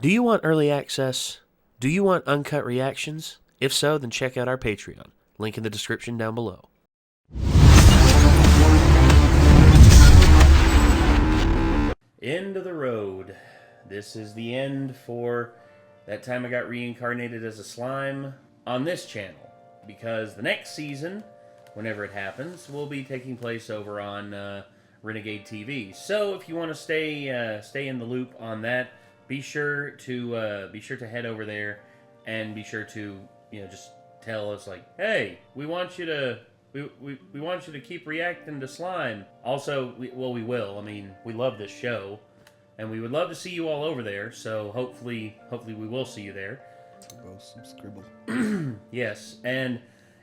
Do you want early access? Do you want uncut reactions? If so, then check out our Patreon. Link in the description down below. End of the road. This is the end for that time I got reincarnated as a slime on this channel. Because the next season, whenever it happens, will be taking place over on Renegade TV. So if you want to stay in the loop on that, be sure to head over there and be sure to just tell us like, hey, we want you to we want you to keep reacting to slime. Also, we will. I mean, we love this show, and we would love to see you all over there. So hopefully we will see you there. Some scribble. Yes, and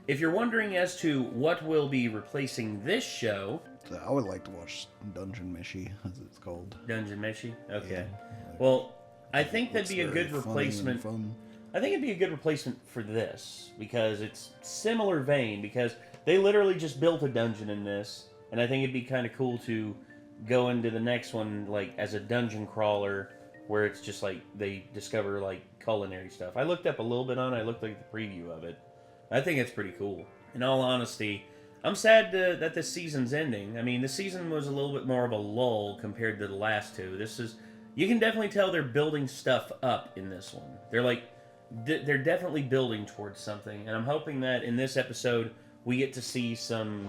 if you're wondering as to what will be replacing this show, I would like to watch Dungeon Meshi, as it's called. Dungeon Meshi? Okay. Yeah. Well, I think that'd be a good replacement. Fun. I think it'd be a good replacement for this, because it's similar vein, because they literally just built a dungeon in this, and I think it'd be kind of cool to go into the next one, like, as a dungeon crawler, where it's just, like, they discover, like, culinary stuff. I looked up a little bit on it, I looked at the preview of it. I think it's pretty cool. In all honesty, I'm sad that this season's ending. I mean, this season was a little bit more of a lull compared to the last two. You can definitely tell they're building stuff up in this one. They're definitely building towards something, and I'm hoping that in this episode we get to see some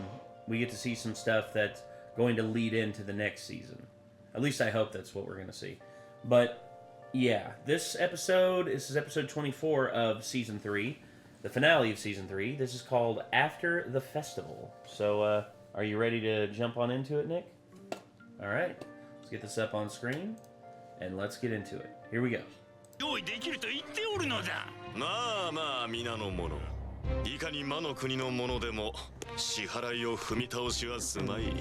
stuff that's going to lead into the next season. At least I hope that's what we're going to see. But yeah, this is episode 24 of season 3, the finale of season 3. This is called After the Festival. So are you ready to jump on into it, Nick? All right, let's get this up on screen. And let's get into it. Here we go. 用意できると言っておるのだ。まあまあ皆の者。いかに魔の国の者でも支払いを踏み倒しはすまい。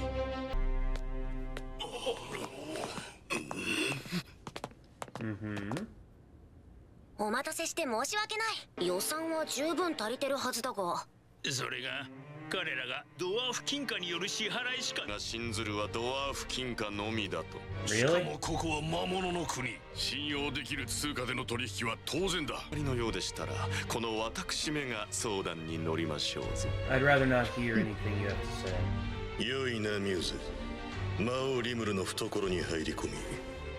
お待たせして申し訳ない。予算は十分足りてるはずだが。それが彼らがドワーフ金貨による支払いしかが信ずるはドワーフ金貨のみだと。しかもここは魔物の国。信用できる通貨での取引は当然だ。のようでしたらこの私めが相談に乗りましょうぞ。I'd rather not hear anything you have to say. 良いなミューズ。魔王リムルの懐に入り込み。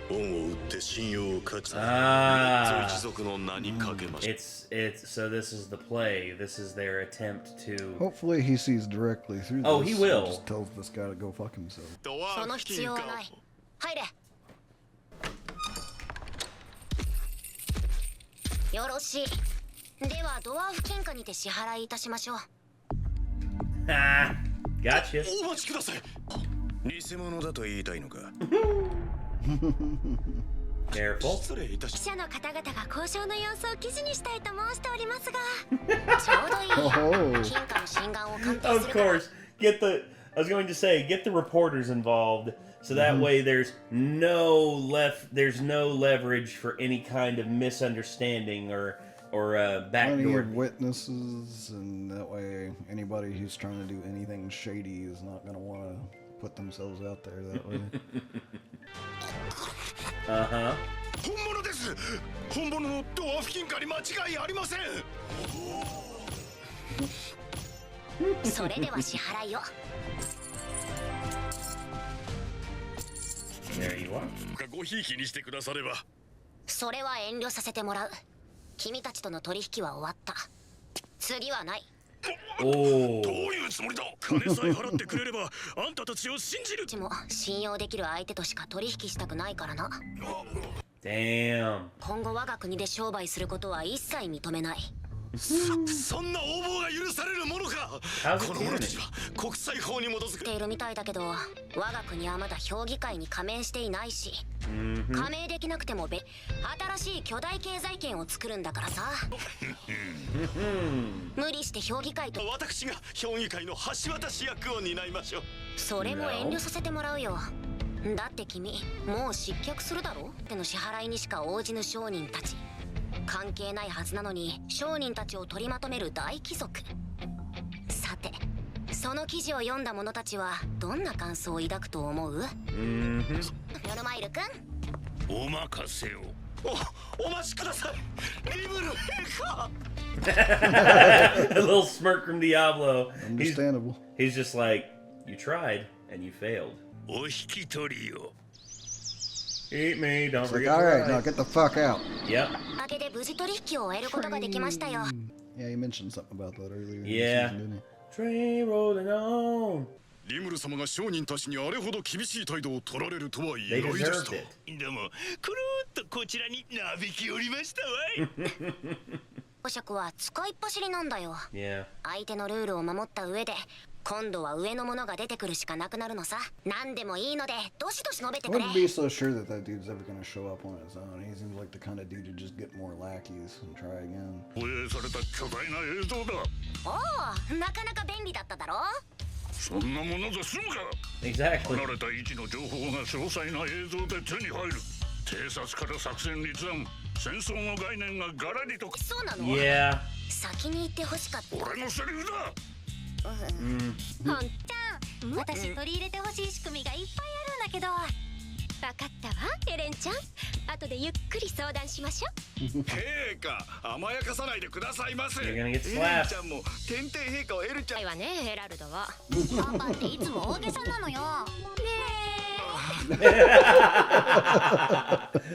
恩を売って信用を勝ち。一族の名にかけましょう。So this is the play. This is their attempt to. Hopefully he sees directly through this. Oh, he will. And just tells this guy to go fuck himself. その必要はない。入れ。よろしい。ではドワーフ金貨にて支払いいたしましょう。Gotcha. お待ちください。偽物だと言いたいのか。Careful. 記者の方々が交渉の様子を記事にしたいと申しておりますが、ちょうどいい。金貨の心眼を鑑定する。Of course. I was going to say, get the reporters involved, so that way there's no leverage for any kind of misunderstanding or backdoor. Plenty of witnesses, and that way anybody who's trying to do anything shady is not going to want to put themselves out there that way. 本物です。本物のドワーフ金貨に間違いありません。それでは支払いを。There you are. ごひいきにしてくだされば。それは遠慮させてもらう。君たちとの取引は終わった。次はない。どういうつもりだ。金さえ払ってくれればあんたたちを信じる。うちも信用できる相手としか取引したくないからな。Damn. 今後我が国で商売することは一切認めない。そんな横暴が許されるものか。この者たちは国際法に基づくているみたいだけど、我が国はまだ評議会に加盟していないし、加盟できなくても新しい巨大経済圏を作るんだからさ。無理して評議会と。私が評議会の橋渡し役を担いましょう。それも遠慮させてもらうよ。だって君もう失脚するだろ。っての支払いにしか応じぬ商人たち。関係ないはずなのに商人たちを取りまとめる大貴族。さて、その記事を読んだ者たちはどんな感想を抱くと思う？ヨルマイル君。お任せを。お待ちください。リムル陛下。 A little smirk from Diablo. Understandable. He's just like, you tried and you failed. お引き取りを。 Eat me, don't It's like, forget. alright, now get the fuck out. Yep. おかげで無事取引を終えることができましたよ。 Yeah, you mentioned something about that earlier. in the Yeah. season, didn't you? Train rolling on. リムル様が商人たちにあれほど厳しい態度を取られるとは意 They 外でし deserved た。 it. でも、くるっとこちらになびきおりましたわい。公爵は使いっ走りなんだよ。 Yeah. 相手のルールを守った上で、今度は上の者が出てくるしかなくなるのさ。何でもいいので、どしどし述べて I くれ。 wouldn't be so sure that that dude's ever gonna show up on his own. He seems like the kind of dude to just get more lackeys and try again. 放映された巨大な映像だ。おお、なかなか便利だっただろ。そんなものじゃ済むか。 Exactly. 離れた位置の情報が詳細な映像で手に入る。偵察から作戦立案、戦争の概念がガラリと。そうなの？ Yeah. 先に言ってほしかった。俺のセリフだ。ほんちゃん、私取り入れてほしい仕組みがいっぱいあるんだけど。分かったわ、エレンちゃん。後でゆっくり相談しましょう。陛下、甘やかさないでくださいませ。 You're gonna get エレン slapped. ちゃんも天帝陛下をエルちゃん。はね、ヘラルドは。パパっていつも大げさなのよ。ね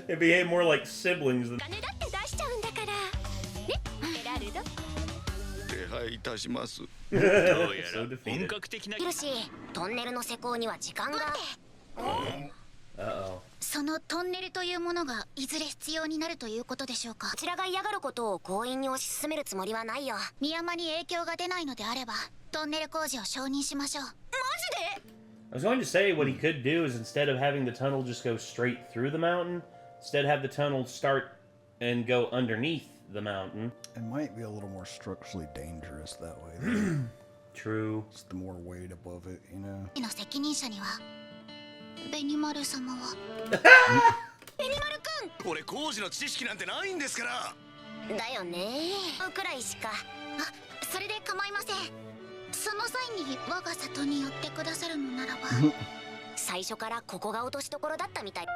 They behave more like siblings than. え。金だって出しちゃうんだから。ね、ヘラルド。手配いたします。どう So やら defeated. 本格的な。ヒルシー、トンネルの施工には時間が。 Uh-oh. そのトンネルというものがいずれ必要になるということでしょうか。こちらが嫌がることを強引に推し進めるつもりはないよ。ミヤマに影響が出ないのであれば、トンネル工事を承認しましょう。 I was going to say what he could do is instead of having the tunnel just go straight through the mountain, instead have the tunnel start and go underneath the mountain. It might be a little more structurally dangerous that way. True. It's the more weight above it, you know? の責任者にはベニマル様を。俺工事の知識なんてないんですから。だよね。くらいしか。あ、それで構いません。その際に我が里に寄ってくださるのならば。最初からここが落としどころだったみたい。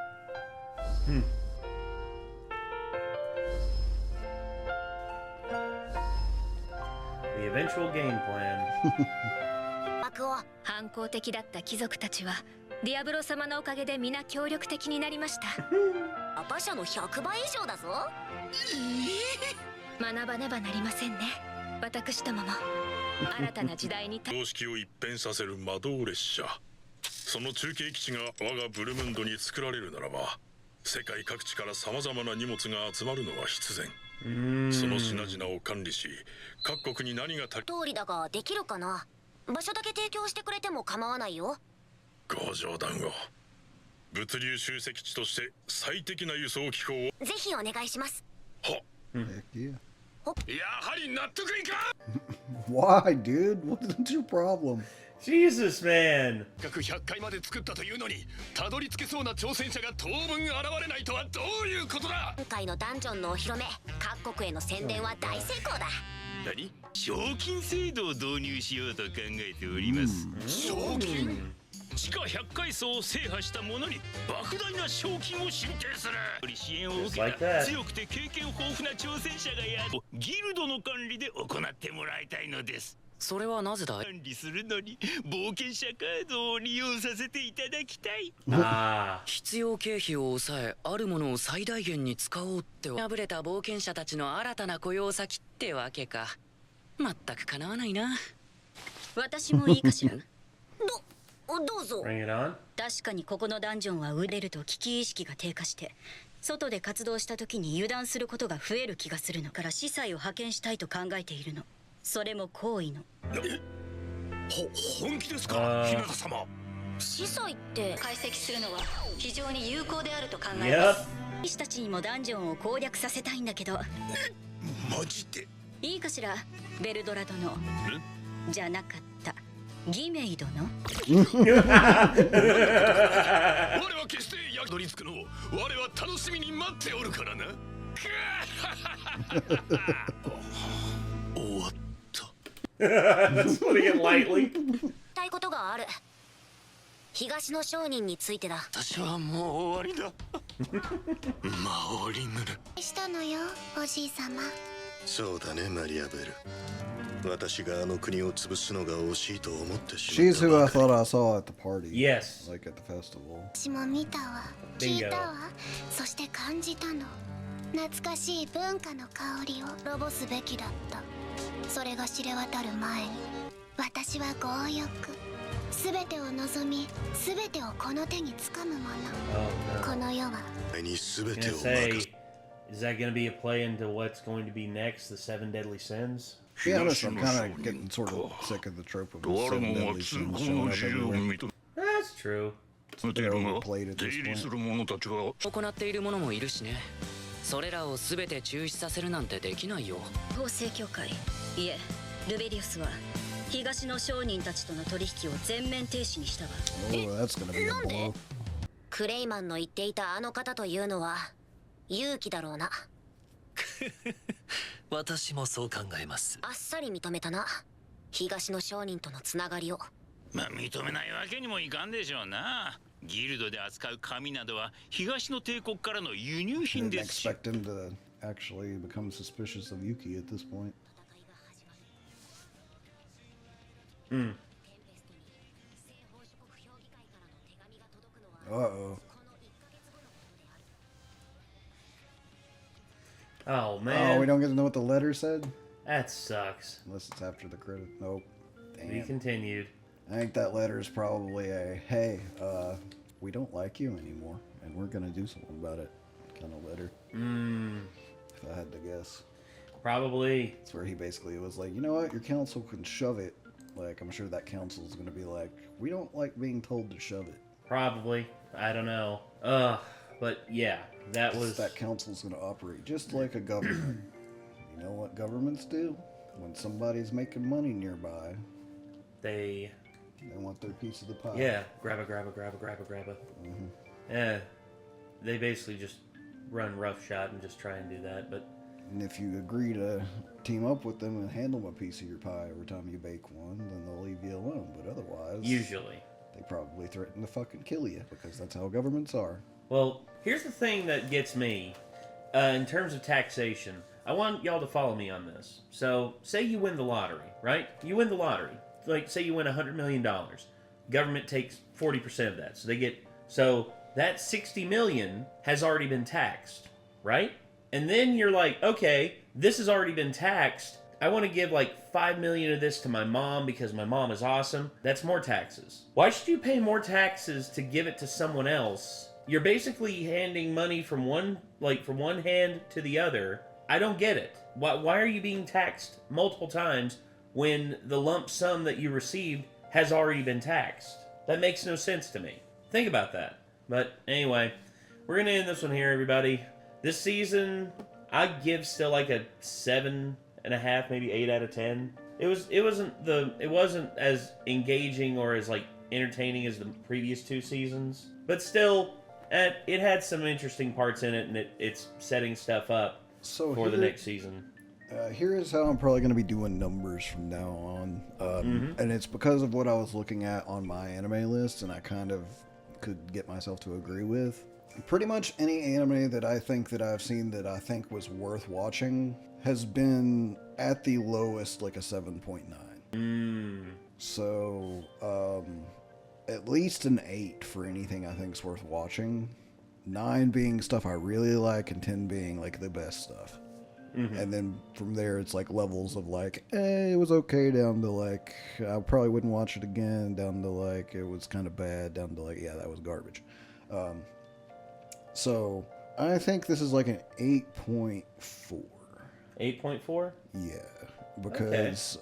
The eventual game plan. 幕を。反抗的だった貴族たちはディアブロ様のおかげで皆協力的になりました。アパ社の100倍以上だぞ。学ばねばなりませんね。私どもも新たな時代に常識を一変させる魔導列車。その中継基地が我がブルムンドに作られるならば、世界各地から様々な荷物が集まるのは必然。その品々を管理し、各国に何が足り。通りだができるかな。場所だけ提供してくれても構わないよ。ご冗談を。物流集積地として最適な輸送機構を。ぜひお願いします。は。 Heck yeah. やはり納得いか。 Why, dude? What's your problem? Jesus, man. 各100回まで作ったというのに、たどり着けそうな挑戦者が当分現れないとはどういうことだ。今回のダンジョンのお披露目、各国への宣伝は大成功だ。何？賞金制度を導入しようと考えております。賞金？地下100階層を制覇した者に莫大な賞金を進呈する。支援を受けた強くて経験豊富な挑戦者がギルドの管理で行ってもらいたいのです。それはなぜだい？管理するのに冒険者カードを利用させていただきたい。Ah. 必要経費を抑え、あるものを最大限に使おうって敗れた冒険者たちの新たな雇用先ってわけか。全く叶わないな。私もいいかしら。どうぞ。 Bring it on. 確かにここのダンジョンは売れると危機意識が低下して外で活動した時に油断することが増える気がするのから司祭を派遣したいと考えているの。それも好意の。本気ですか、日向様。司祭って解析するのは非常に有効であると考えま Yep. す。私たちにもダンジョンを攻略させたいんだけど。マジで？いいかしら、ベルドラ殿。じゃなかったギメイ殿。我は決してやどり着くのを我は楽しみに待っておるからな。終わった。Just putting it lightly. たいことがある。東の商人についてだ。私はもう終わりだ。マオリヌル。したのよ、おじい様。そうだね、マリアベル。私があの国を潰すのが惜しいと思ってしま She's った who I ばかり。 thought I saw at the party. Yes. Like at the festival. 私も見たわ、聞いたわ、そして感じたの。懐かしい文化の香りを滅ぼすべきだった。それが知れ渡る前に、私は強欲。すべてを望み、すべてをこの手につかむもの。 Oh, no. この世は I に全 I was てを gonna say, 任せ。 is that gonna be a play into what's going to be next? The Seven Deadly Sins? To be honest, I'm kind of getting sort of sick of the trope of the seven deadly sins showing up everywhere. That's true. They're overplayed at this point. 行っている者もいるしね。それらを全て中止させるなんてできないよ。法制協会、いえ、ルベリウスは東の商人たちとの取引を全面停止にしたわ。 Oh, that's gonna be a blow. クレイマンの言っていたあの方というのは勇気だろうな。私もそう考えます。あっさり認めたな、東の商人とのつながりを。まあ認めないわけにもいかんでしょうな。ギルドで扱う紙などは東の帝国からの輸入 I 品 didn't ですし。 expect him to actually become suspicious of Yuki at this point. Uh-oh. Oh man. Oh, we don't get to know what the letter said? That sucks. Unless it's after the credit. Nope. To be Damn. continued. I think that letter is probably a, hey, we don't like you anymore, and we're gonna do something about it kind of letter. If I had to guess. Probably. It's where he basically was like, you know what, your council can shove it. Like, I'm sure that council's gonna be like, we don't like being told to shove it. Probably. I don't know. But yeah, that was... That council's gonna operate just like a government. You know what governments do? When somebody's making money nearby, They want their piece of the pie. Yeah, grab a. Yeah, they basically just run roughshod and just try and do that, but... And if you agree to team up with them and hand them a piece of your pie every time you bake one, then they'll leave you alone. But otherwise... Usually. They probably threaten to fucking kill you, because that's how governments are. Well, here's the thing that gets me. In terms of taxation, I want y'all to follow me on this. So, say you win the lottery, right? You win the lottery. Like, say you win $100 million. Government takes 40% of that. So they get... So, that $60 million has already been taxed, right? And then you're like, okay, this has already been taxed. I want to give like $5 million of this to my mom because my mom is awesome. That's more taxes. Why should you pay more taxes to give it to someone else? You're basically handing money from one hand to the other. I don't get it. Why are you being taxed multiple times when the lump sum that you received has already been taxed? That makes no sense to me. Think about that. But anyway, we're gonna end this one here, everybody. This season, I'd give still like a 7.5, maybe 8 out of 10. It wasn't as engaging or as like entertaining as the previous 2 seasons, but still, it had some interesting parts in it, and it's setting stuff up for the next season. Here is how I'm probably going to be doing numbers from now on, and it's because of what I was looking at on my anime list, and I kind of could get myself to agree with. Pretty much any anime that I think that I've seen that I think was worth watching has been at the lowest like a 7.9. So, at least an 8 for anything I think's worth watching. 9 being stuff I really like, and 10 being like the best stuff. And then from there, it's like levels of like, it was okay, down to like, I probably wouldn't watch it again, down to like, it was kind of bad, down to like, yeah, that was garbage. So, I think this is like an 8.4. 8.4? Yeah, because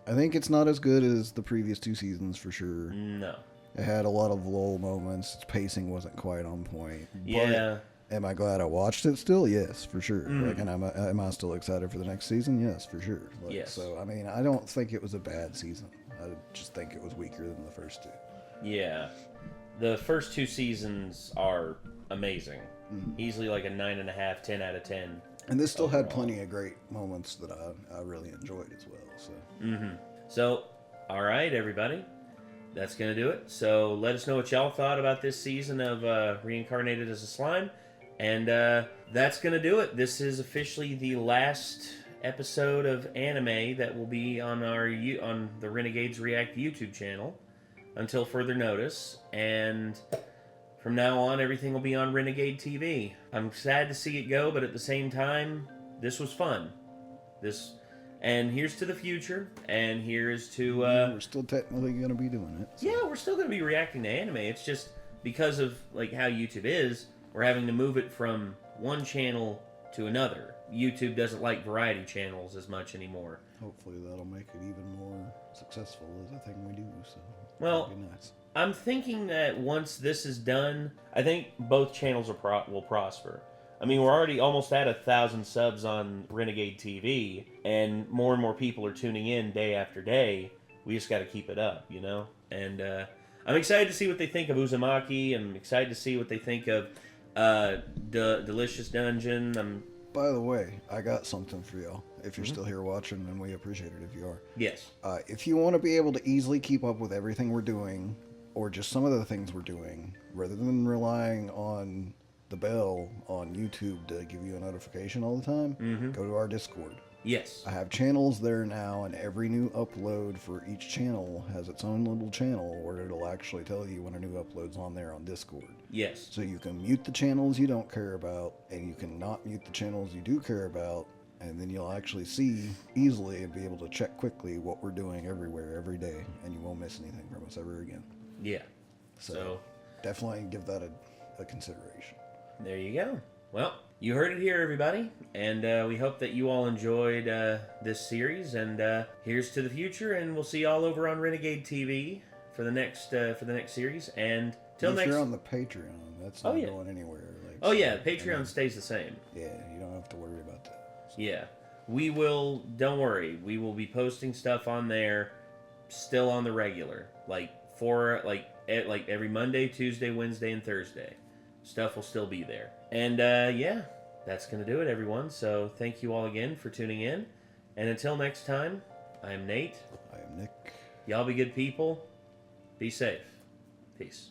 I think it's not as good as the previous 2 seasons for sure. No. It had a lot of lull moments. Its pacing wasn't quite on point. Yeah. But am I glad I watched it still? Yes, for sure. Like, and am I still excited for the next season? Yes, for sure. Like, yes. So, I mean, I don't think it was a bad season. I just think it was weaker than the first 2. Yeah. The first 2 seasons are amazing. Easily like a 9.5, 10 out of 10. And this still had plenty of great moments that I really enjoyed as well. So. So, all right, everybody. that's going to do it. So let us know what y'all thought about this season of Reincarnated as a Slime. And that's going to do it. This is officially the last episode of anime that will be on on the Renegades React YouTube channel until further notice. And from now on, everything will be on Renegade TV. I'm sad to see it go, but at the same time, this was fun. And here's to the future, and here's to... we're still technically going to be doing it. So. Yeah, we're still going to be reacting to anime. It's just because of like how YouTube is, we're having to move it from one channel to another. YouTube doesn't like variety channels as much anymore. Hopefully that'll make it even more successful as a thing we do. So well, that'll be nice. I'm thinking that once this is done, I think both channels will prosper. I mean, we're already almost at 1,000 subs on Renegade TV, and more people are tuning in day after day. We just got to keep it up, you know? And I'm excited to see what they think of Uzumaki. I'm excited to see what they think of Delicious Dungeon. By the way, I got something for y'all. If you're still here watching, and we appreciate it if you are. Yes. If you want to be able to easily keep up with everything we're doing, or just some of the things we're doing, rather than relying on the bell on YouTube to give you a notification all the time, go to our Discord. Yes. I have channels there now, and every new upload for each channel has its own little channel where it'll actually tell you when a new upload's on there on Discord. Yes. So you can mute the channels you don't care about, and you can not mute the channels you do care about, and then you'll actually see easily and be able to check quickly what we're doing everywhere, every day, and you won't miss anything from us ever again. Yeah. So definitely give that a consideration. There you go. Well, you heard it here, everybody, and we hope that you all enjoyed this series. And here's to the future, and we'll see you all over on Renegade TV for the next series. And till next. If you're on the Patreon, that's not going anywhere. Like, yeah, Patreon stays the same. Yeah, you don't have to worry about that. So. Yeah, we will. Don't worry, we will be posting stuff on there, still on the regular, like every Monday, Tuesday, Wednesday, and Thursday. Stuff will still be there. And yeah, that's going to do it, everyone. So thank you all again for tuning in. And until next time, I am Nate. I am Nick. Y'all be good people. Be safe. Peace.